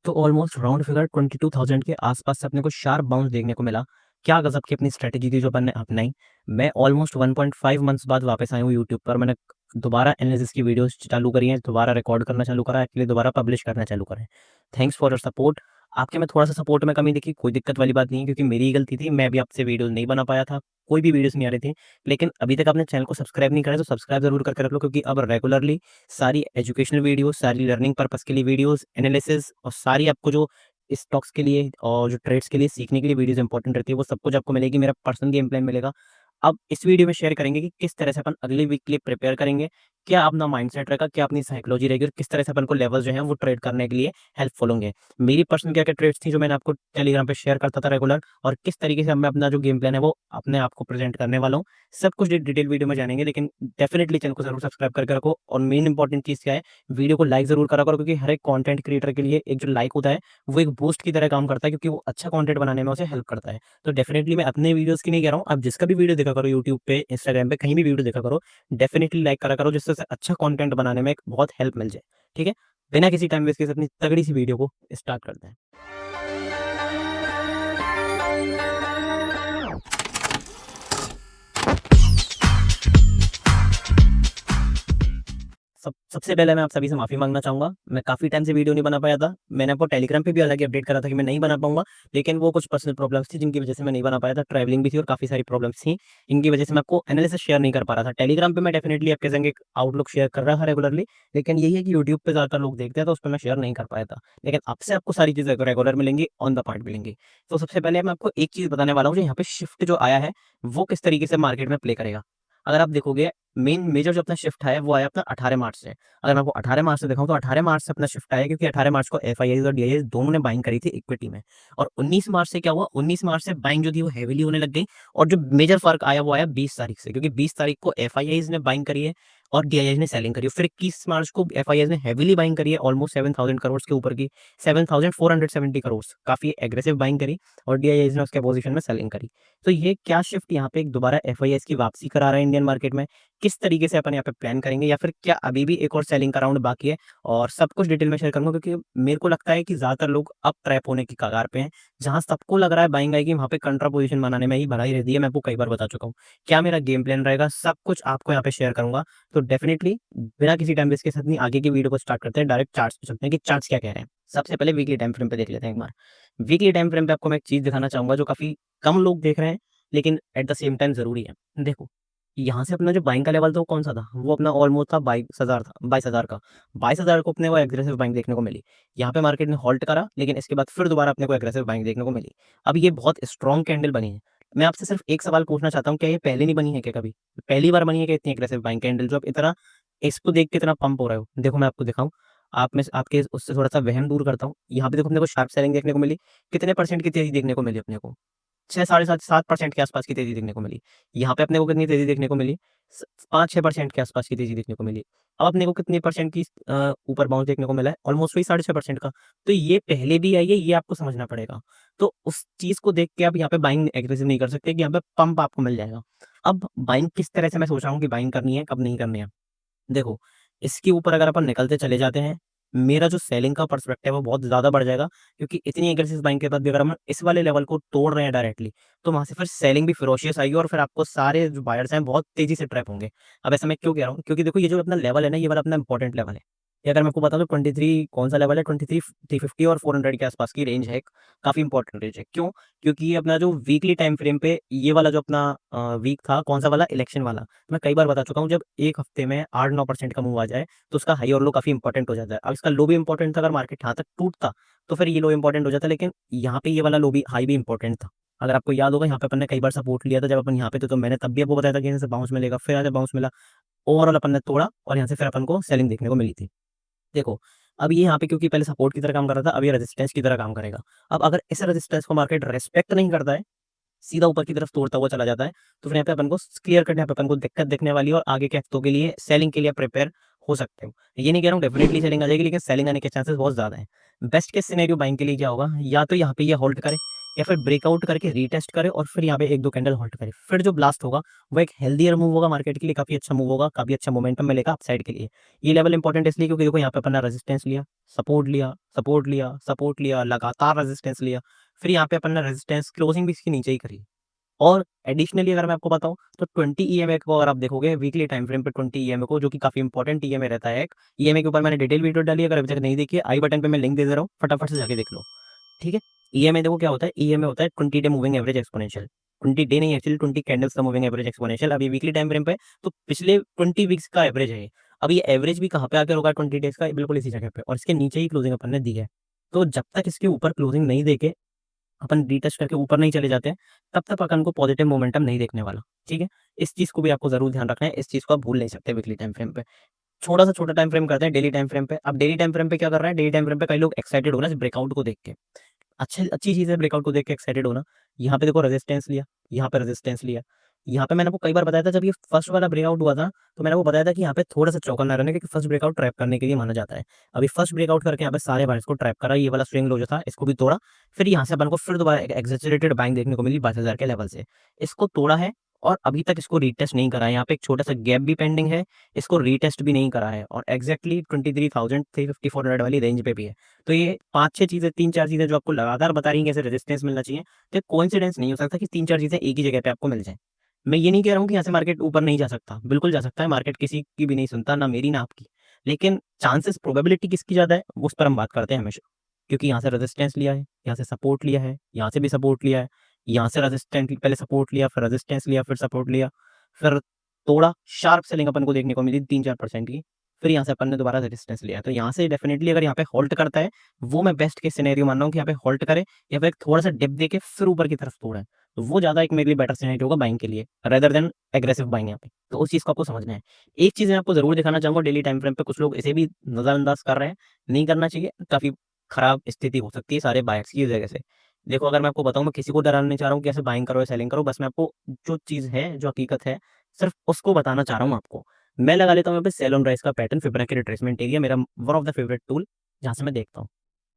तो almost round figure 22,000 के आसपास से अपने को शार्प बाउंस देखने को मिला। क्या गजब की अपनी स्ट्रेटेजी थी जो अपन ने अपनाई। मैं ऑलमोस्ट 1.5 मंथ्स बाद वापस आया हूँ यूट्यूब पर। मैंने दोबारा एनालिसिस की वीडियोस चालू करी हैं, दोबारा रिकॉर्ड करना चालू करा है, एक्चुअली दोबारा पब्लिश करना चालू करा है। Thanks for your support. आपके में थोड़ा-सा सपोर्ट में कमी दिखी, कोई दिक्कत वाली बात नहीं है, क्योंकि मेरी ही गलती थी, मैं भी आपसे वीडियोज़ नहीं बना पाया था, कोई भी वीडियोज़ नहीं आ रही थी। लेकिन अभी तक आपने चैनल को सब्सक्राइब नहीं करा है, तो सब्सक्राइब ज़रूर करके रख लो, क्योंकि अब रेगुलरली सारी एजुकेशनल वीडियोज़, सारी लर्निंग पर्पज़ के लिए वीडियोज़, एनालिसिस और सारी आपको जो स्टॉक्स के लिए और जो ट्रेड्स के लिए सीखने के लिए वीडियोज़ इंपॉर्टेंट रहती है, वो सब कुछ आपको मिलेगी। मेरा पर्सनल गेम प्लान मिलेगा। अब इस वीडियो में शेयर करेंगे कि किस तरह से अपन अगले वीक के लिए प्रिपेयर करेंगे, क्या अपना माइंडसेट रहेगा, क्या अपनी साइकोलॉजी रहेगी और किस तरह से अपन को लेवल्स जो हैं वो ट्रेड करने के लिए हेल्पफुल होंगे। मेरी पर्सनल क्या-क्या ट्रेड्स थी जो मैंने आपको टेलीग्राम पे शेयर करता था रेगुलर, और किस तरीके से अब मैं अपना जो गेम प्लान है वो अपने आप को प्रेज़ेंट करने वाला हूँ। सब कुछ डिटेल वीडियो में जानेंगे, लेकिन डेफिनिटली चैनल को ज़रूर सब्सक्राइब करके रखो। और मेन इंपॉर्टेंट चीज़ क्या है, वीडियो को लाइक ज़रूर करा करो, क्योंकि हर एक कंटेंट क्रिएटर के लिए एक जो लाइक होता है, वो एक बूस्ट की तरह काम करता है, क्योंकि वो अच्छा कंटेंट बनाने में उसे हेल्प करता है। तो डेफिनिटली मैं अपने वीडियोज़ की नहीं कह रहा हूँ, आप जिसका भी वीडियो देखा करो यूट्यूब पे, इंस्टाग्राम पे, कहीं भी वीडियो देखा करो, डेफिनिटली लाइक करा करो, जिससे अच्छा कंटेंट बनाने में एक बहुत हेल्प मिल जाए। ठीक है? बिना किसी टाइम वेस्ट के अपनी तगड़ी सी वीडियो को स्टार्ट करते हैं। सबसे पहले मैं आप सभी से माफ़ी माँगना चाहूँगा। मैं काफ़ी टाइम से वीडियो नहीं बना पाया था। मैंने आपको टेलीग्राम पे भी हालाँकि अपडेट करा था कि मैं नहीं बना पाऊँगा, लेकिन वो कुछ पर्सनल प्रॉब्लम्स थी जिनकी वज़ह से मैं नहीं बना पाया था। ट्रैवलिंग भी थी और काफ़ी सारी प्रॉब्लम्स थी, इनकी वज़ह से मैं आपको एनालिसिस शेयर नहीं कर पा रहा था। टेलीग्राम पे मैं डेफिनिटली आपके संग एक आउटलुक शेयर कर रहा था रेगुलरली, लेकिन यही है कि यूट्यूब पे ज़्यादातर लोग देखते हैं, तो उसपे मैं शेयर नहीं कर पाया था। लेकिन अब से आपको सारी चीज़ें रेगुलर मिलेंगी, ऑन द पॉइंट मिलेंगी। तो सबसे पहले मैं आपको एक चीज़ बताने वाला हूँ, जो यहाँ पे शिफ्ट जो आया है, वो किस तरीके से मार्केट में प्ले करेगा। अगर आप देखोगे, मेजर जो अपना शिफ्ट आया है, वो आया अपना 18 मार्च से। अगर मैं आपको 18 मार्च से दिखाऊँ, तो 18 मार्च से अपना शिफ्ट आया, क्योंकि 18 मार्च को एफआईआईज़ और डीआईआईज़ दोनों ने बाइंग करी थी इक्विटी में। और 19 मार्च से क्या हुआ, 19 मार्च से बाइंग जो थी वो हेवीली होने लग गई। और जो मेजर फ़र्क आया वो आया 20 तारीख से, क्योंकि 20 तारीख को एफआईआईज़ ने बाइंग करी है और डीआईआईज़ ने सेलिंग करी है। फिर 21 मार्च को एफआईआईज़ ने हेवीली बाइंग करी है, ऑलमोस्ट 7,000 करोड़ के ऊपर की, 7,470 करोड़, काफ़ी एग्रेसिव बाइंग करी, और डीआईआईज़ ने उसके पोज़ीशन में सेलिंग करी। तो ये क्या शिफ्ट यहाँ पे एक दोबारा एफआईआईज़ की वापसी करा रहा है इंडियन मार्केट में? किस तरीके से अपन यहाँ पे प्लान करेंगे, या फिर क्या अभी भी एक और सेलिंग का राउंड बाकी है? और सब कुछ डिटेल में शेयर करूँगा, क्योंकि मेरे को लगता है कि ज़्यादातर लोग अब ट्रैप होने की कगार पे हैं। जहाँ सबको लग रहा है बाइंग आएगी, वहाँ पे कंट्रा पोज़ीशन बनाने में ही भलाई रहती है, मैं आपको कई बार बता चुका हूँ। क्या मेरा गेम प्लान रहेगा, सब कुछ आपको यहाँ पे शेयर करूँगा। तो डेफिनिटली बिना किसी टाइम वेस्ट के साथ नहीं, आगे की वीडियो को स्टार्ट करते हैं, डायरेक्ट चार्ट्स पे चलते हैं कि चार्ट्स क्या कह रहे हैं। सबसे पहले वीकली टाइम फ्रेम पे देख लेते हैं एक बार। वीकली टाइम फ्रेम पे आपको मैं एक चीज़ दिखाना चाहूँगा जो काफ़ी कम लोग देख रहे हैं, लेकिन एट द सेम टाइम ज़रूरी है। देखो, यहाँ से अपना जो बाइंग का लेवल था वो कौन-सा था? वो अपना ऑलमोस्ट था 22,000 था, 22,000 का। 22,000 को अपने को एग्रेसिव बाइंग देखने को मिली। यहाँ पे मार्केट ने हॉल्ट करा, लेकिन इसके बाद फिर दोबारा अपने को एग्रेसिव बाइंग देखने को मिली। अब ये बहुत स्ट्रॉन्ग कैंडल बनी है। मैं आपसे सिर्फ एक सवाल पूछना चाहता हूँ, क्या ये पहले नहीं बनी है क्या कभी? पहली बार बनी है क्या इतनी एग्रेसिव बाइंग कैंडल, जो आप इतना इसको देख के इतना पंप हो रहे हो? देखो मैं आपको दिखाऊँ, आप में से आपके उससे थोड़ा-सा वहम दूर करता हूँ। यहाँ पे देखो अपने को शार्प सेलिंग देखने को मिली। कितने परसेंट की तेज़ी देखने को मिली अपने को? 6 साढ़े 7 7% के आसपास की तेज़ी देखने को मिली। यहाँ पे अपने को कितनी तेज़ी देखने को मिली? स 5-6% के आसपास की तेज़ी देखने को मिली। अब अपने को कितने परसेंट की ऊपर बाउंस देखने को मिला है? ऑलमोस्ट वही 6.5% का। तो ये पहले भी आई है, ये आपको समझना पड़ेगा। तो उस चीज़ को देख के आप यहाँ पे बाइंग एग्रेसिव नहीं कर सकते कि यहाँ पे पंप आपको मिल जाएगा। अब बाइंग किस तरह से मैं सोच रहा हूँ कि बाइंग करनी है, कब नहीं करनी है? देखो, इसके ऊपर अगर अपन निकलते चले जाते हैं, मेरा जो सेलिंग का पर्सपेक्टिव है वो बहुत ज़्यादा बढ़ जाएगा, क्योंकि इतनी एग्रेसिव बाइंग के बाद भी अगर हम इस वाले लेवल को तोड़ रहे हैं डायरेक्टली, तो वहाँ से फिर सेलिंग भी फेरोशियस आएगी, और फिर आपको सारे जो बायर्स हैं बहुत तेज़ी से ट्रैप होंगे। अब ऐसा मैं क्यों कह रहा हूँ? क्योंकि देखो, ये जो अपना लेवल है ना, ये वाला अपना इंपॉर्टेंट लेवल है। ये अगर मैं आपको बताऊँ तो 23 कौन-सा लेवल है, 23 350 और 400 के आसपास की रेंज है एक, काफ़ी इंपॉर्टेंट रेंज है। क्यों? क्योंकि ये अपना जो वीकली टाइम फ्रेम पे ये वाला जो अपना वीक था, कौन-सा वाला? इलेक्शन वाला। मैं कई बार बता चुका हूँ, जब 1 हफ्ते में 8-9% का मूव आ जाए, तो उसका हाई और लो काफ़ी इंपॉर्टेंट हो जाता है। अब इसका लो भी इंपॉर्टेंट था, अगर मार्केट यहाँ तक टूटता, तो फिर ये लो इंपॉर्टेंट हो जाता, लेकिन यहाँ पे ये वाला लो भी, हाई भी इंपॉर्टेंट था। अगर आपको याद होगा, यहाँ पे अपन ने कई बार सपोर्ट लिया था, जब अपन यहाँ पे थे, तो मैंने तब भी आपको बताया था कि यहाँ से बाउंस मिलेगा, फिर यहाँ से बाउंस मिला। ओवरऑल अपन ने तोड़ा, और यहाँ से फिर अपन को सेलिंग देखने को मिली थी। देखो, अब ये यहाँ पे क्योंकि पहले सपोर्ट की तरह काम कर रहा था, अब ये रेजिस्टेंस की तरह काम करेगा। अब अगर इस रेजिस्टेंस को मार्केट रिस्पेक्ट नहीं करता है, सीधा ऊपर की तरफ तोड़ता हुआ चला जाता है, तो फिर यहाँ पे अपन को क्लियर कट, यहाँ पे अपन को दिक्कत दिखने वाली है, और आगे के हफ्तों के लिए सेलिंग के लिए प्रिपेयर हो सकते हो। ये नहीं कह रहा हूँ डेफिनिटली सेलिंग आ जाएगी, लेकिन सेलिंग आने के चांसेस बहुत ज़्यादा हैं। बेस्ट केस सिनेरियो बाइंग के लिए क्या होगा, या तो यहाँ पे ये होल्ड करे, या फिर ब्रेकआउट करके रीटेस्ट करे और फिर यहाँ पे 1-2 कैंडल होल्ड करे। फिर जो ब्लास्ट होगा वो एक हेल्दियर मूव होगा मार्केट के लिए, काफ़ी अच्छा मूव होगा, काफ़ी अच्छा मोमेंटम मिलेगा अपसाइड के लिए। ये लेवल इंपॉर्टेंट इसलिए क्योंकि देखो यहाँ पे अपन ने रेजिस्टेंस लिया, सपोर्ट लिया, सपोर्ट लिया, सपोर्ट लिया, लगातार रेजिस्टेंस लिया, फिर यहाँ पे अपन ने रेजिस्टेंस क्लोजिंग भी इसकी नीचे ही करी। और एडिशनली अगर मैं आपको बताऊँ तो 20 ईएमए को अगर आप देखोगे वीकली टाइम फ्रेम पे 20 ईएमए को, जो कि काफ़ी इंपॉर्टेंट ईएमए रहता है एक। ईएमए के ऊपर मैंने डिटेल वीडियो डाली है, अगर अभी तक नहीं देखी है, आई बटन पे मैं लिंक दे दे रहा हूँ, फटाफट से जाके देख लो। ठीक है? ईएमए देखो क्या होता है, ईएमए होता है 20 day moving average exponential. 20 day नहीं एक्चुअली 20 कैंडल्स का मूविंग एवरेज एक्सपोनेंशियल। अभी वीकली टाइम फ्रेम पे तो पिछले 20 वीक्स का एवरेज है ये। अब ये एवरेज भी कहाँ पे आके रुका है 20 डेज का, बिल्कुल इसी जगह पे, और इसके नीचे ही क्लोजिंग अपन ने दी है। तो जब तक इसके ऊपर क्लोजिंग नहीं देके अपन रीटच करके ऊपर नहीं चले जाते हैं, तब तक अपन को पॉजिटिव मोमेंटम नहीं देखने वाला। ठीक है? इस चीज़ को भी आपको ज़रूर ध्यान रखना है, इस चीज़ को आप भूल नहीं सकते वीकली टाइम फ्रेम पे। छोटा-सा छोटा टाइम फ्रेम करते हैं डेली टाइम फ्रेम पे। अब डेली टाइम फ्रेम पे क्या कर रहा है, डेली टाइम फ्रेम पे कई लोग एक्साइटेड हो रहे हैं इस ब्रेकआउट को देख के। अच्छी चीज़ है ब्रेकआउट को देख के एक्साइटेड होना। यहाँ पे देखो रेजिस्टेंस लिया, यहाँ पे रेजिस्टेंस लिया। यहाँ पे मैंने आपको कई बार बताया था, जब ये फर्स्ट वाला ब्रेकआउट हुआ था, तो मैंने आपको बताया था कि यहाँ पे थोड़ा-सा चौकन्ना रहना, क्योंकि फर्स्ट ब्रेकआउट ट्रैप करने के लिए माना जाता है। अभी फर्स्ट ब्रेकआउट करके यहाँ पे सारे बायर्स को ट्रैप करा, ये वाला स्विंग लो जो था इसको भी तोड़ा। फिर यहाँ से अपन को फिर दोबारा एक एक्ज़ैजरेटेड बाइंग देखने को मिली 22,000 के लेवल से। इसको तोड़ा है और अभी तक इसको रीटेस्ट नहीं करा है। यहाँ पे एक छोटा-सा गैप भी पेंडिंग है, इसको रीटेस्ट भी नहीं करा है और एग्ज़ैक्टली 23,350-400 वाली रेंज पे भी है। तो ये 5-6 चीज़ें, 3-4 चीज़ें जो आपको लगातार बता रही हैं कैसे रेजिस्टेंस मिलना चाहिए, तो कोइंसिडेंस नहीं हो सकता कि 3-4 चीज़ें एक ही जगह पे आपको मिल जाएँ। मैं ये नहीं कह रहा हूँ कि यहाँ से मार्केट ऊपर नहीं जा सकता, बिल्कुल जा सकता है, मार्केट किसी की भी नहीं सुनता, ना मेरी ना आपकी। लेकिन चांसेस, प्रोबेबिलिटी किसकी ज़्यादा है, उस पर हम बात करते हैं हमेशा। क्योंकि यहाँ से रेजिस्टेंस लिया है, यहाँ से सपोर्ट लिया है, यहाँ से भी सपोर्ट लिया है, यहाँ से रेजिस्टेंस पहले सपोर्ट लिया, फिर रेजिस्टेंस लिया, फिर सपोर्ट लिया, फिर तोड़ा, शार्प सेलिंग अपन को देखने को मिली 3-4% की। फिर यहाँ से अपन ने दोबारा रेजिस्टेंस लिया। तो यहाँ से डेफिनिटली अगर यहाँ पे होल्ड करता है, वो मैं बेस्ट केस सिनेरियो मान रहा हूँ कि यहाँ पे होल्ड करे या फिर थोड़ा-सा डिप देके फिर ऊपर की तरफ तोड़े। तो वो ज़्यादा एक मेरे लिए बेटर सिनेरियो होगा बाइंग के लिए, रेदर देन एग्रेसिव बाइंग यहाँ पे। तो उस चीज़ को आपको समझना है। एक चीज़ मैं आपको ज़रूर दिखाना चाहूँगा, डेली टाइम फ्रेम पे कुछ लोग इसे भी नज़रअंदाज कर रहे हैं, नहीं करना चाहिए, काफ़ी खराब स्थिति हो सकती है सारे बायर्स की वजह से। देखो, अगर मैं आपको बताऊँ, मैं किसी को डराना नहीं चाह रहा हूँ कि ऐसे बाइंग करो या सेलिंग करो, बस मैं आपको जो चीज़ है, जो हकीकत है, सिर्फ़ उसको बताना चाह रहा हूँ आपको। मैं लगा लेता हूँ यहाँ पे सेल ऑन राइज़ का पैटर्न, फिबोनाची रिट्रेसमेंट एरिया, मेरा one of the favourite tool, जहाँ से मैं देखता हूँ।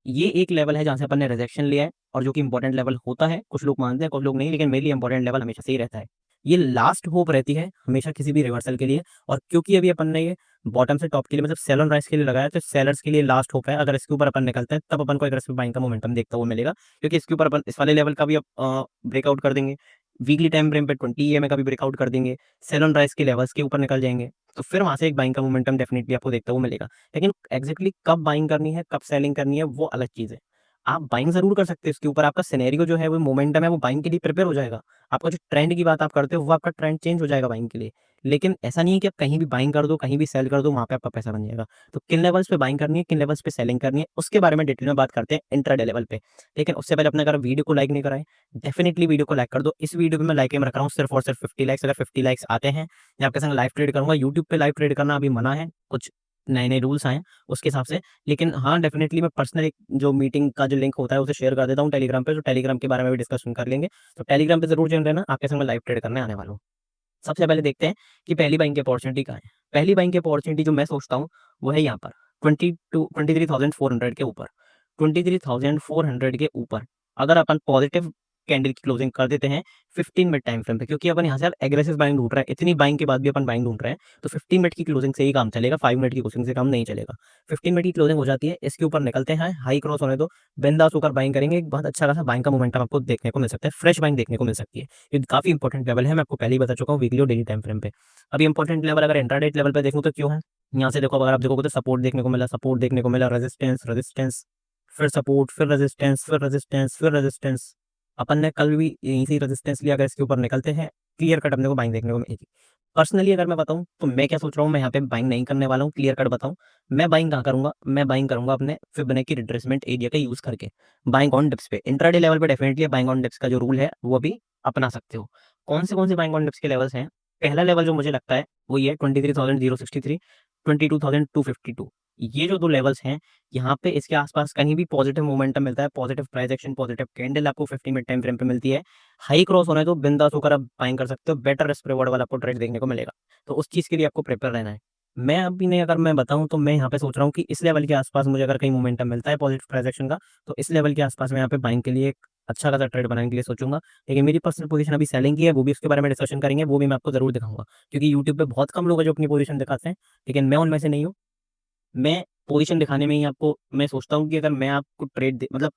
ये एक लेवल है जहाँ से अपन ने रिजेक्शन लिया है और जो कि इंपॉर्टेंट लेवल होता है, कुछ लोग मानते हैं, कुछ लोग नहीं, लेकिन मेरे लिए इंपॉर्टेंट लेवल हमेशा से ही रहता है। ये लास्ट होप रहती है हमेशा किसी भी रिवर्सल के लिए, और क्योंकि अभी अपन ने ये बॉटम से टॉप के लिए, मतलब सेल ऑन राइज़ के लिए लगाया है, तो सेलर्स के लिए लास्ट होप है। अगर इसके ऊपर अपन निकलते हैं, तब अपन को एग्रेसिव बाइंग का मोमेंटम देखता हुआ मिलेगा, क्योंकि इसके ऊपर अपन इस वाले लेवल का भी ब्रेकआउट कर देंगे। वीकली टाइम फ्रेम पे 20 ईएमए का भी ब्रेकआउट कर देंगे, सेल ऑन राइज़ के लेवल्स के ऊपर निकल जाएँगे, तो फिर वहाँ से एक बाइंग का मोमेंटम डेफिनिटली आपको देखते हुए मिलेगा। लेकिन एग्ज़ैक्टली कब बाइंग करनी है, कब सेलिंग करनी है, वो अलग चीज़ है। आप बाइंग ज़रूर कर सकते हो, इसके ऊपर आपका सिनेरियो जो है, वो मोमेंटम है, वो बाइंग के लिए प्रिपेयर हो जाएगा। आपका जो ट्रेंड की बात आप करते हो, वो आपका ट्रेंड चेंज हो जाएगा बाइंग के लिए। लेकिन ऐसा नहीं है कि आप कहीं भी बाइंग कर दो, कहीं भी सेल कर दो, वहाँ पे आपका पैसा बन जाएगा। तो किन लेवल्स पे बाइंग करनी है, किन लेवल्स पे सेलिंग करनी है, उसके बारे में डिटेल में बात करते हैं इंट्राडे लेवल पे। लेकिन उससे पहले अपने अगर वीडियो को लाइक नहीं करा है, डेफिनिटली वीडियो को लाइक कर दो। इस वीडियो पे मैं लाइक एम रख रहा हूँ सिर्फ़ और सिर्फ़ 50 लाइक्स। अगर 50 लाइक्स आते हैं, मैं आपके संग लाइव ट्रेड करूँगा। यूट्यूब पे लाइव ट्रेड करना अभी मना है, कुछ नए-नए रूल्स आए हैं, उसके हिसाब से। लेकिन हाँ, डेफ़िनेटली मैं पर्सनल एक जो मीटिंग का जो लिंक होता है, उसे शेयर कर देता हूँ टेलीग्राम पे, तो टेलीग्राम के बारे में भी डिस्कशन कर लेंगे। तो टेलीग्राम पे ज़रूर जॉइन रहना, आपके संग मैं लाइव ट्रेड करने आने वाला हूँ। सबसे पहले देखते हैं कि पहली बाइंग की अपॉर्च्युनिटी कहाँ है। पहली बाइंग की अपॉर्च्युनिटी जो मैं सोचता हूँ, वो है यहाँ पर 23,400 के ऊपर। 23,400 के ऊपर अगर अपन पॉजिटिव कैंडल की क्लोजिंग कर देते हैं 15 मिनट टाइम फ्रेम पे, क्योंकि अपन यहाँ से अब एग्रेसिव बाइंग ढूँढ रहे हैं, इतनी बाइंग के बाद भी अपन बाइंग ढूँढ रहे हैं, तो 15 मिनट की क्लोजिंग से ही काम चलेगा, 5 मिनट की क्लोजिंग से काम नहीं चलेगा। 15 मिनट की क्लोजिंग हो जाती है, इसके ऊपर निकलते हैं, हाई क्रॉस होने दो, बिंदास होकर बाइंग करेंगे, एक बहुत अच्छा खासा बाइंग का मोमेंटम आपको देखने को मिल सकता है, फ्रेश बाइंग देखने को मिल सकती है। ये काफ़ी इंपॉर्टेंट लेवल है, मैं आपको पहले ही बता चुका हूँ वीकली और डेली टाइम फ्रेम पे। अभी इंपॉर्टेंट लेवल अगर इंट्राडे लेवल पे देखूँ तो क्यों है? यहाँ से देखो, अगर आप देखोगे तो सपोर्ट देखने को मिला, सपोर्ट देखने को मिला, रेजिस्टेंस, रेजिस्टेंस, फिर सपोर्ट, फिर रेजिस्टेंस, फिर रेजिस्टेंस, फिर रेजिस्टेंस। अपन ने कल भी यहीं से रेजिस्टेंस लिया, अगर इसके ऊपर निकलते हैं, क्लियर कट अपने को बाइंग देखने को मिलेगी। पर्सनली अगर मैं बताऊँ तो मैं क्या सोच रहा हूँ, मैं यहाँ पे बाइंग नहीं करने वाला हूँ, क्लियर कट बताऊँ। मैं बाइंग कहाँ करूँगा? मैं बाइंग करूँगा अपने फिबोनाची रिट्रेसमेंट एरिया का यूज़ करके, बाइंग ऑन डिप्स पे। इंट्राडे लेवल पे डेफिनिटली बाइंग ऑन डिप्स का जो रूल है, वो भी अपना सकते हो। कौन से बाइंग ऑन डिप्स के लेवल्स हैं? पहला लेवल जो मुझे लगता है, वो ये है 23,063, 22,252। ये जो 2 लेवल्स हैं, यहाँ पे इसके आस-पास कहीं भी पॉजिटिव मोमेंटम मिलता है, positive price action, positive candle आपको 50 मिनट टाइम फ्रेम पे मिलती है। हाई क्रॉस होने दो, बिंदास होकर आप बाइंग कर सकते हो, बेटर रिस्क रिवॉर्ड वाला आपको ट्रेड देखने को मिलेगा। तो उस चीज़ के लिए आपको प्रिपेयर रहना है। मैं अभी नहीं, अगर मैं बताऊँ तो मैं यहाँ पे सोच रहा हूँ कि इस लेवल के आस-पास मुझे अगर कहीं मोमेंटम मिलता है पॉजिटिव प्राइस एक्शन का, तो इस लेवल के आस-पास मैं यहाँ पे बाइंग के लिए एक अच्छा खासा ट्रेड बनाने के लिए सोचूंगा। लेकिन मेरी पर्सनल पोजीशन अभी सेलिंग की है, वो भी उसके बारे में डिस्कशन करेंगे, वो भी मैं आपको जरूर दिखाऊंगा, क्योंकि यूट्यूब पे बहुत कम लोग हैं जो अपनी पोजीशन दिखाते हैं, लेकिन मैं उनमें से नहीं हूँ। मैं पोजीशन दिखाने में ही आपको मैं सोचता हूँ कि अगर मैं आपको मतलब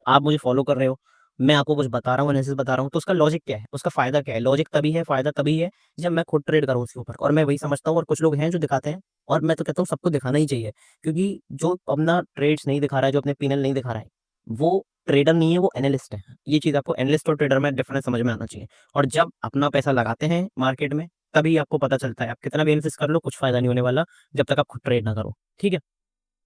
आप मुझे फॉलो कर रहे हो, मैं आपको कुछ बता रहा हूँ, एनालिसिस बता रहा हूँ, तो उसका लॉजिक क्या है, उसका फायदा क्या है? लॉजिक तभी है, फायदा तभी है जब मैं खुद ट्रेड करूँ उसके ऊपर, और मैं वही समझता हूँ। और कुछ लोग हैं जो दिखाते हैं, और मैं तो कहता हूँ सबको दिखाना ही चाहिए, क्योंकि जो अपना ट्रेड्स नहीं दिखा रहा है, जो अपने पिनल नहीं दिखा रहा है, वो ट्रेडर नहीं है, वो एनालिस्ट है। ये चीज़ आपको एनालिस्ट और ट्रेडर में डिफरेंस समझ में आना चाहिए। और जब अपना पैसा लगाते हैं मार्केट में, तभी आपको पता चलता है। आप कितना भी एनालिसिस कर लो, कुछ फायदा नहीं होने वाला जब तक आप खुद ट्रेड ना करो। ठीक है,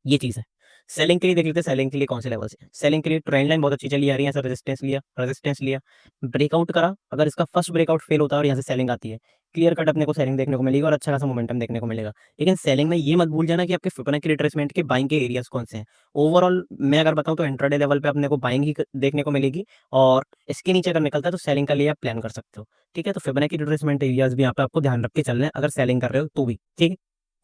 ये चीज़ है। सेलिंग के लिए देख लेते हैं, सेलिंग के लिए कौन से लेवल्स हैं। सेलिंग के लिए ट्रेंड लाइन बहुत अच्छी चली आ रही है, ऐसा रेजिस्टेंस लिया, ब्रेकआउट करा। अगर इसका फर्स्ट ब्रेकआउट फेल होता है और यहाँ से सेलिंग आती है, क्लियर कट अपने को सेलिंग देखने को मिलेगी और अच्छा खासा मोमेंटम देखने को मिलेगा। लेकिन सेलिंग में ये मत भूल जाना कि आपके फिबोनाची रिट्रेसमेंट के बाइंग के एरियाज कौन से हैं। ओवरऑल मैं अगर बताऊं तो इंट्राडे लेवल पे अपने को बाइंग ही देखने को मिलेगी, और इसके नीचे अगर निकलता है तो सेलिंग के लिए आप प्लान कर सकते हो। ठीक है, तो फिबोनाची रिट्रेसमेंट एरियाज भी यहाँ पे आपको ध्यान रख के चलना है अगर सेलिंग कर रहे हो तो भी। ठीक है,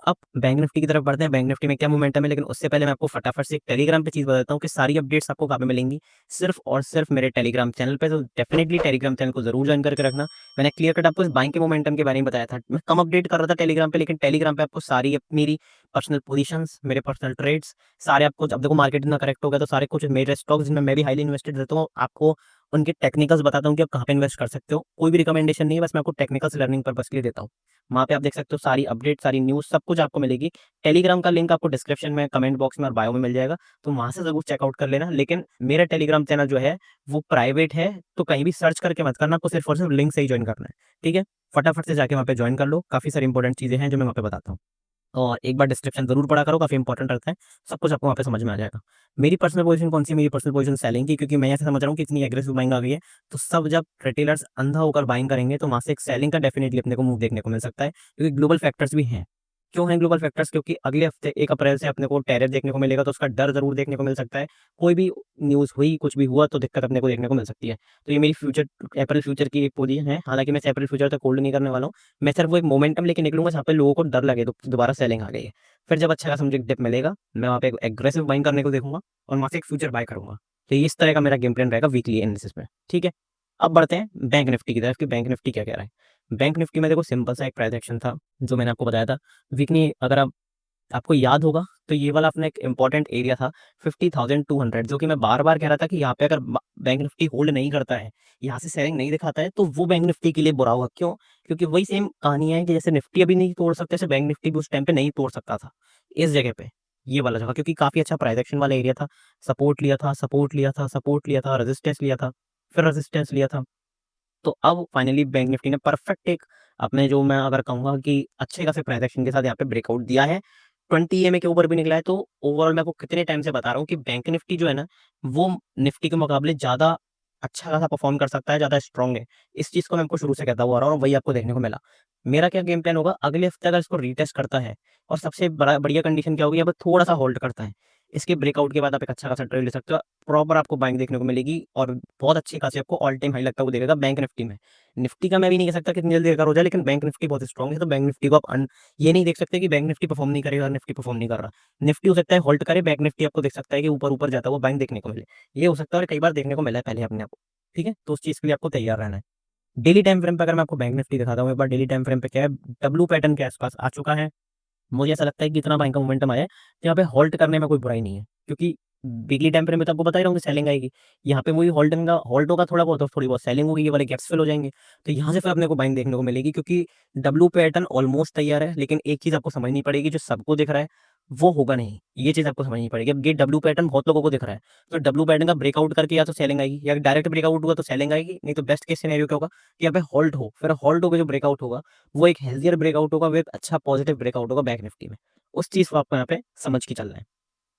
अब बैंक निफ्टी की तरफ बढ़ते हैं। बैंक निफ्टी में क्या मोमेंटम है, लेकिन उससे पहले मैं आपको फटाफट से एक टेलीग्राम पे चीज़ बताता हूँ कि सारी अपडेट्स आपको कहाँ पे मिलेंगी, सिर्फ और सिर्फ मेरे टेलीग्राम चैनल पे। तो डेफिनेटली टेलीग्राम चैनल को जरूर ज्वाइन करके रखना। मैंने क्लियर कट आपको इस बैंक के मोमेंटम के बारे में बताया था। मैं कम अपडेट कर रहा था टेलीग्राम पे, लेकिन टेलीग्राम पे आपको सारी मेरी पर्सनल पोजीशंस, मेरे पर्सनल ट्रेड्स सारे आपको, अब देखो मार्केट इतना करेक्ट हो गया तो सारे कुछ मेरे स्टॉक्स जिनमें मैं भी हाईली इन्वेस्टेड रहता हूँ, आपको उनके टेक्निकल्स बताता हूँ कि आप कहाँ पे इन्वेस्ट कर सकते हो। कोई भी रिकमेंडेशन नहीं है, बस मैं आपको टेक्निकल्स लर्निंग पर्पस के लिए देता हूँ। वहाँ पे आप देख सकते हो सारी अपडेट, सारी न्यूज़, सब कुछ आपको मिलेगी। टेलीग्राम का लिंक आपको डिस्क्रिप्शन में, कमेंट बॉक्स में और बायो में मिल जाएगा, तो वहाँ से ज़रूर चेकआउट कर लेना। लेकिन मेरा टेलीग्राम चैनल जो है वो प्राइवेट है, तो कहीं भी सर्च करके मत करना, आपको सिर्फ और सिर्फ लिंक से ही ज्वाइन करना है। ठीक है, फटाफट से जाके वहाँ पे ज्वाइन कर लो, काफ़ी सारी इंपॉर्टेंट चीज़ें हैं जो मैं वहाँ पे बताता हूँ। और एक बार डिस्क्रिप्शन ज़रूर पढ़ा करो, काफ़ी इंपॉर्टेंट रहता है, सब कुछ आपको वहाँ पे समझ में आ जाएगा। मेरी पर्सनल पोजीशन कौन सी है? मेरी पर्सनल पोजीशन सेलिंग की, क्योंकि मैं ऐसा समझ रहा हूँ कि इतनी एग्रेसिव बाइंग आ गई है, तो सब जब रिटेलर्स अंधा होकर बाइंग करेंगे तो वहाँ से एक सेलिंग का डेफिनेटली अपने को मूव देखने को मिल सकता है, क्योंकि ग्लोबल फैक्टर्स भी हैं। क्यों हैं ग्लोबल फैक्टर्स? क्योंकि अगले हफ्ते 1 अप्रैल से अपने को टैरिफ देखने को मिलेगा, तो उसका डर ज़रूर देखने को मिल सकता है। कोई भी न्यूज़ हुई, कुछ भी हुआ तो दिक्कत अपने को देखने को मिल सकती है। तो ये मेरी अप्रैल फ्यूचर की एक पोजीशन है। हालाँकि मैं इसे अप्रैल फ्यूचर तक होल्ड नहीं करने वाला हूँ। मैं सिर्फ वो एक मोमेंटम लेके निकलूँगा जहाँ पे लोगों को डर लगे तो दोबारा सेलिंग आ गई है। फिर जब अच्छा खासा मुझे डिप मिलेगा, मैं वहाँ पे एग्रेसिव बाइंग करने को देखूँगा और वहाँ से एक फ्यूचर बाय करूँगा। तो इस तरह का मेरा गेम प्लान रहेगा वीकली एनालिसिस में। ठीक है? अब बढ़ते हैं बैंक निफ्टी की तरफ कि बैंक निफ्टी क्या कह रहा है। बैंक निफ्टी में देखो सिंपल सा एक प्राइस एक्शन था, जो मैंने आपको बताया था। वीकली अगर आपको याद होगा तो ये वाला अपना एक इंपॉर्टेंट एरिया था 50,200, जो कि मैं बार-बार कह रहा था कि यहाँ पे अगर ब बैंक निफ्टी होल्ड नहीं करता है, यहाँ से सेलिंग नहीं दिखाता है, तो वो बैंक निफ्टी के लिए बुरा होगा। क्यों? क्योंकि वही सेम कहानी है कि जैसे निफ्टी अभी नहीं तोड़ सकते, ऐसे बैंक निफ्टी भी उस टाइम पे नहीं तोड़ सकता था। इस जगह पे, ये वाला जगह, क्योंकि काफ़ी अच्छा प्राइस एक्शन वाला एरिया था। सपोर्ट लिया था, सपोर्ट लिया था, सपोर्ट लिया था, रेजिस्टेंस लिया था, फिर रेजिस्टेंस लिया था। तो अब फाइनली बैंक निफ्टी ने परफेक्ट एक अपने, जो मैं अगर कहूँगा कि अच्छे खासे प्राइस एक्शन के साथ यहाँ पे ब्रेकआउट दिया है। 20 ईएमए के ऊपर भी निकला है। तो ओवरऑल मैं आपको कितने टाइम से बता रहा हूँ कि बैंक निफ्टी जो है ना, वो निफ्टी के मुकाबले ज़्यादा अच्छा खासा परफॉर्म कर सकता है, ज़्यादा स्ट्रॉन्ग है। इस चीज़ को मैं आपको शुरू से कहता हुआ आ रहा हूँ और वही आपको देखने को मिला। मेरा क्या गेम प्लान होगा, अगले हफ्ते अगर इसको रीटेस्ट करता है और सबसे बड़ा बढ़िया कंडीशन क्या होगी, यहाँ पे थोड़ा-सा होल्ड करता है। इसके ब्रेकआउट के बाद आप एक अच्छा खासा ट्रेड ले सकते हो। प्रॉपर आपको बाइंग देखने को मिलेगी और बहुत अच्छी खासी आपको ऑल टाइम हाई लगता हुआ दिखेगा बैंक निफ्टी में। निफ्टी का मैं भी नहीं कह सकता कितनी जल्दी रिकवर हो जाए, लेकिन बैंक निफ्टी बहुत स्ट्रॉन्ग है, तो बैंक निफ्टी को आप ये नहीं देख सकते कि बैंक निफ्टी परफॉर्म नहीं करेगा और निफ्टी परफॉर्म नहीं कर रहा। निफ्टी हो सकता है होल्ड करे, बैंक निफ्टी आपको देख सकता है कि ऊपर-ऊपर जाता हुआ बैंक देखने को मिले। ये हो सकता है और कई बार देखने को मिला है पहले अपने आप को। ठीक है? तो उस चीज़ के लिए आपको तैयार रहना है। डेली टाइम फ्रेम पे अगर मैं आपको बैंक निफ्टी दिखाता हूँ एक बार, डेली टाइम फ्रेम पे क्या है, डब्ल्यू पैटर्न के आसपास आ चुका है। मुझे ऐसा लगता है कि इतना बाइंग का मोमेंटम आया है, तो यहाँ पे होल्ड करने में कोई बुराई नहीं है, क्योंकि वीकली टाइम फ्रेम में तो आपको बता ही रहा हूँ कि सेलिंग आएगी। यहाँ पे वही होल्ड होगा थोड़ा बहुत और थोड़ी बहुत सेलिंग होगी, ये वाले गैप्स फिल हो जाएँगे। तो यहाँ से फिर अपने को बाइंग देखने को मिलेगी, क्योंकि डब्ल्यू पैटर्न ऑलमोस्ट तैयार है, लेकिन एक चीज़ आपको समझनी पड़ेगी, जो सबको दिख रहा है, वो होगा नहीं। ये चीज़ आपको समझनी पड़ेगी। अब ये डब्ल्यू पैटर्न बहुत लोगों को दिख रहा है, तो डब्ल्यू पैटर्न का ब्रेकआउट करके या तो सेलिंग आएगी, या डायरेक्ट ब्रेकआउट हुआ तो सेलिंग आएगी, नहीं तो बेस्ट केस सिनेरियो क्या होगा कि यहाँ पे होल्ड हो, फिर होल्ड होके जो ब्रेकआउट होगा, वो एक हेल्थियर ब्रेकआउट होगा, वो एक अच्छा पॉजिटिव ब्रेकआउट होगा बैंक निफ्टी में। उस चीज़ को आपको यहाँ पे समझ के चलना है।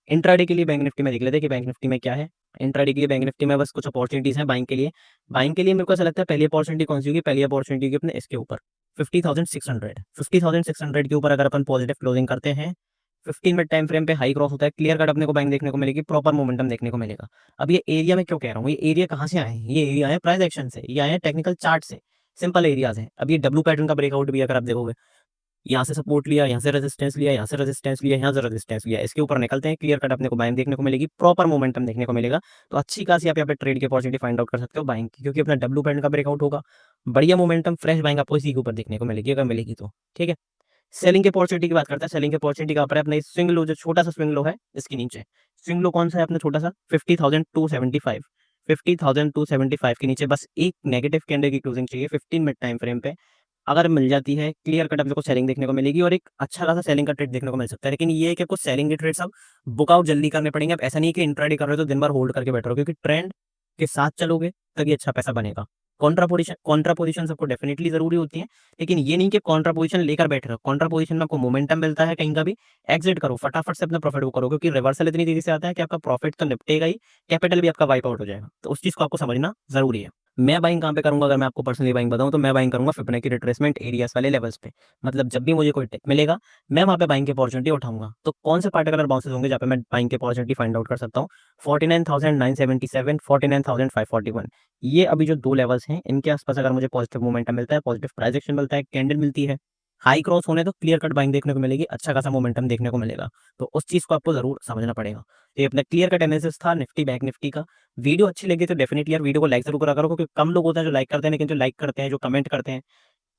इंट्राडे के लिए बैंक निफ्टी में देख लेते हैं कि बैंक निफ्टी में क्या है। इंट्राडे के लिए बैंक निफ्टी में बस कुछ अपॉर्चुनिटीज़ हैं बाइंग के लिए। बाइंग के लिए मेरे को ऐसा लगता है पहली अपॉर्चुनिटी कौन-सी होगी, पहली अपॉर्चुनिटी होगी अपने इसके ऊपर 50,600, 50,600 के ऊपर अगर अपन पॉजिटिव क्लोजिंग करते हैं, 15 मिनट टाइम फ्रेम पे हाई क्रॉस होता है, क्लियर कट अपने को बाइंग देखने को मिलेगी, प्रॉपर मोमेंटम देखने को मिलेगा। अब ये एरिया मैं क्यों कह रहा हूँ, ये एरिया कहाँ से आए हैं? ये एरिया है प्राइस एक्शन से, ये आए हैं टेक्निकल चार्ट से, सिंपल एरियाज़ हैं। अब ये डब्ल्यू पैटर्न का ब्रेकआउट भी अगर आप देखोगे, यहाँ से सपोर्ट लिया, यहाँ से रेजिस्टेंस लिया, यहाँ से रेजिस्टेंस लिया, यहाँ से रेजिस्टेंस लिया, इसके ऊपर निकलते हैं, क्लियर कट अपने को बाइंग देखने को मिलेगी, प्रॉपर मोमेंटम देखने को मिलेगा। तो अच्छी खासी आप यहाँ पे ट्रेड की अपॉर्चुनिटी फाइंड आउट कर सकते हो बाइंग की, क्योंकि अपना डब्ल्यू बैंड का ब्रेकआउट होगा, बढ़िया मोमेंटम फ्रेश बाइंग आपको इसी के ऊपर देखने को मिलेगी अगर मिलेगी तो। ठीक है, सेलिंग की अपॉर्चुनिटी की बात करते हैं। सेलिंग की अपॉर्चुनिटी कहाँ पर है? अपना स्विंग लो, जो छोटा सा स्विंग लो है इसके नीचे। स्विंग लो कौन सा है अपना छोटा सा? 50,275, 50,275 के नीचे बस एक नेगेटिव कैंडल की क्लोजिंग चाहिए 15 मिनट टाइम फ्रेम पे। अगर मिल जाती है, क्लियर कट अपने को सेलिंग देखने को मिलेगी और एक अच्छा खासा सेलिंग का ट्रेड देखने को मिल सकता है। लेकिन ये है कि आपको सेलिंग के ट्रेड सब बुकआउट जल्दी करने पड़ेंगे। अब ऐसा नहीं कि इंट्राडे कर रहे हो तो दिन भर होल्ड करके बैठ रहे हो, क्योंकि ट्रेंड के साथ चलोगे तभी अच्छा पैसा बनेगा। कॉन्ट्रा पोजिशन सबको डेफिनेटली जरूरी होती है, लेकिन ये नहीं कि कॉन्ट्रा पोजिशन लेकर बैठ रहे हो। कॉन्ट्रा पोजिशन में आपको मोमेंटम मिलता है कहीं का भी, एग्जिट करो, फटाफट से अपना प्रॉफिट को करो, क्योंकि रिवर्सल इतनी तेजी से आता है कि आपका प्रॉफिट तो निपटेगा ही, कैपिटल भी आपका वाइप आउट हो जाएगा। तो उस चीज को आपको समझना जरूरी है। मैं बाइंग कहाँ पे करूंगा? अगर मैं आपको पर्सनली बाइंग बताऊं तो मैं बाइंग करूंगा फिबोनाची रिट्रेसमेंट एरियाज वाले लेवल्स पे। मतलब जब भी मुझे कोई टेक मिलेगा, मैं वहां पे बाइंग की अपॉर्चुनिटी उठाऊंगा। तो कौन से पार्टिकुलर बाउंसेस होंगे जहाँ पे मैं बाइंग की अपॉर्चुनिटी फाइंड आउट कर सकता हूँ? 49,977, 49,541, ये अभी जो दो लेवल्स हैं इनके आसपास अगर मुझे पॉजिटिव मोमेंटम मिलता है, पॉजिटिव प्राइस एक्शन मिलता है, कैंडल मिलती है, हाई क्रॉस होने तो क्लियर कट बाइंग देखने को मिलेगी, अच्छा खासा मोमेंटम देखने को मिलेगा। तो उस चीज को आपको जरूर समझना पड़ेगा। ये अपना क्लियर कट एनालिसिस था निफ्टी बैंक निफ्टी का। वीडियो अच्छी लगी तो डेफिनेटली यार वीडियो को लाइक जरूर करा करो, क्योंकि कम लोग होते हैं जो लाइक करते हैं, लेकिन जो लाइक करते हैं, जो कमेंट करते हैं,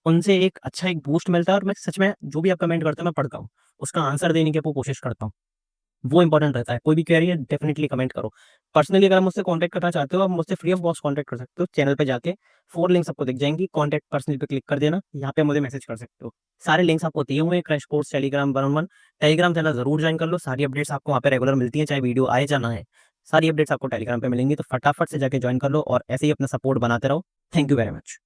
उनसे एक अच्छा एक बूस्ट मिलता है। और मैं सच में जो भी आप कमेंट करते हो मैं पढ़ता हूँ, उसका आंसर देने की आपको कोशिश करता हूँ, वो इंपॉर्टेंट रहता है। कोई भी क्वेरी है डेफिनेटली कमेंट करो। पर्सनली अगर आप मुझसे कांटेक्ट करना चाहते हो, आप मुझसे फ्री ऑफ कॉस्ट कांटेक्ट कर सकते हो। चैनल पे जाके 4 लिंक्स आपको दिख जाएंगी, कांटेक्ट पर्सनली पे क्लिक कर देना, यहाँ पे मुझे मैसेज कर सकते हो। सारे लिंक्स आपको दिए हुए हैं, crash course, Telegram, one on one. Telegram channel जरूर ज्वाइन कर लो, सारी अपडेट्स आपको वहाँ पे रेगुलर मिलती है, चाहे वीडियो आए या ना है, सारी अपडेट्स आपको टेलीग्राम पे मिलेंगी। तो फटाफट से जाके ज्वाइन कर लो और ऐसे ही अपना सपोर्ट बनाते रहो। Thank you very much.